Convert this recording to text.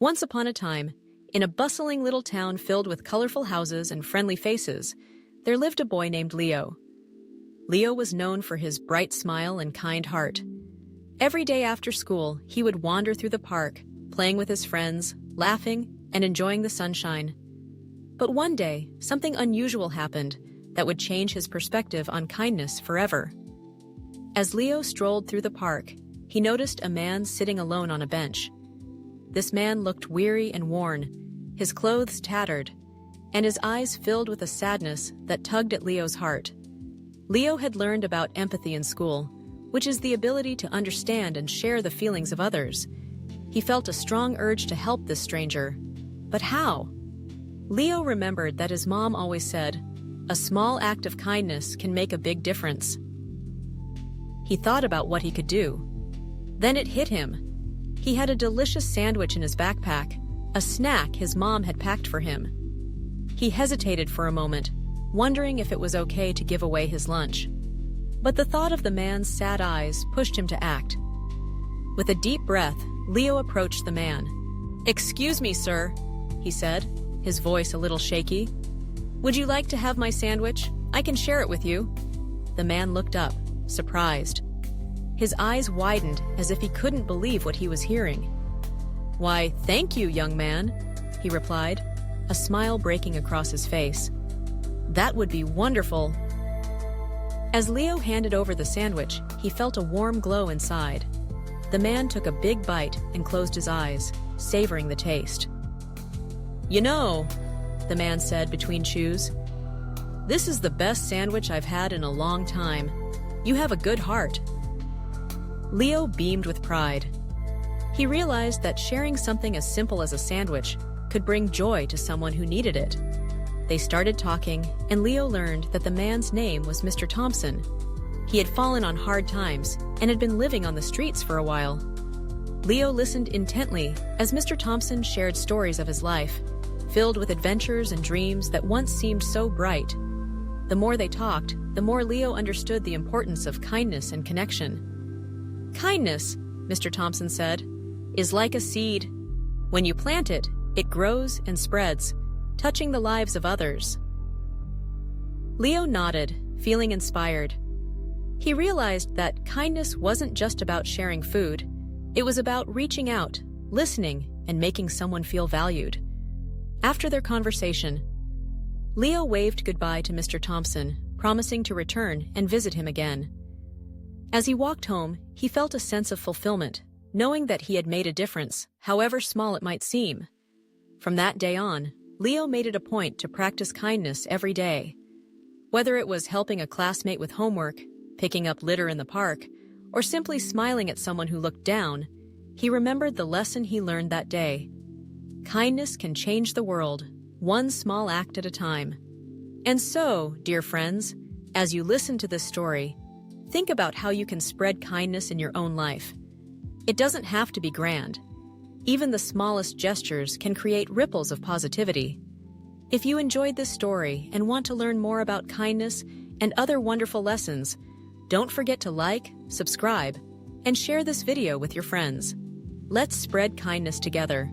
Once upon a time, in a bustling little town filled with colorful houses and friendly faces, there lived a boy named Leo. Leo was known for his bright smile and kind heart. Every day after school, he would wander through the park, playing with his friends, laughing, and enjoying the sunshine. But one day, something unusual happened that would change his perspective on kindness forever. As Leo strolled through the park, he noticed a man sitting alone on a bench. This man looked weary and worn, his clothes tattered, and his eyes filled with a sadness that tugged at Leo's heart. Leo had learned about empathy in school, which is the ability to understand and share the feelings of others. He felt a strong urge to help this stranger. But how? Leo remembered that his mom always said, "A small act of kindness can make a big difference." He thought about what he could do. Then it hit him. He had a delicious sandwich in his backpack, a snack his mom had packed for him. He hesitated for a moment, wondering if it was okay to give away his lunch. But the thought of the man's sad eyes pushed him to act. With a deep breath, Leo approached the man. "Excuse me, sir," he said, his voice a little shaky. "Would you like to have my sandwich? I can share it with you." The man looked up, surprised. His eyes widened as if he couldn't believe what he was hearing. "Why, thank you, young man," he replied, a smile breaking across his face. "That would be wonderful." As Leo handed over the sandwich, he felt a warm glow inside. The man took a big bite and closed his eyes, savoring the taste. "You know," the man said between chews, "this is the best sandwich I've had in a long time. You have a good heart." Leo beamed with pride. He realized that sharing something as simple as a sandwich could bring joy to someone who needed it. They started talking, and Leo learned that the man's name was Mr. Thompson. He had fallen on hard times and had been living on the streets for a while. Leo listened intently as Mr. Thompson shared stories of his life, filled with adventures and dreams that once seemed so bright. The more they talked, the more Leo understood the importance of kindness and connection. "Kindness," Mr. Thompson said, "is like a seed. When you plant it, it grows and spreads, touching the lives of others." Leo nodded, feeling inspired. He realized that kindness wasn't just about sharing food. It was about reaching out, listening, and making someone feel valued. After their conversation, Leo waved goodbye to Mr. Thompson, promising to return and visit him again. As he walked home, he felt a sense of fulfillment, knowing that he had made a difference, however small it might seem. From that day on, Leo made it a point to practice kindness every day. Whether it was helping a classmate with homework, picking up litter in the park, or simply smiling at someone who looked down, he remembered the lesson he learned that day. Kindness can change the world, one small act at a time. And so, dear friends, as you listen to this story, think about how you can spread kindness in your own life. It doesn't have to be grand. Even the smallest gestures can create ripples of positivity. If you enjoyed this story and want to learn more about kindness and other wonderful lessons, don't forget to like, subscribe, and share this video with your friends. Let's spread kindness together.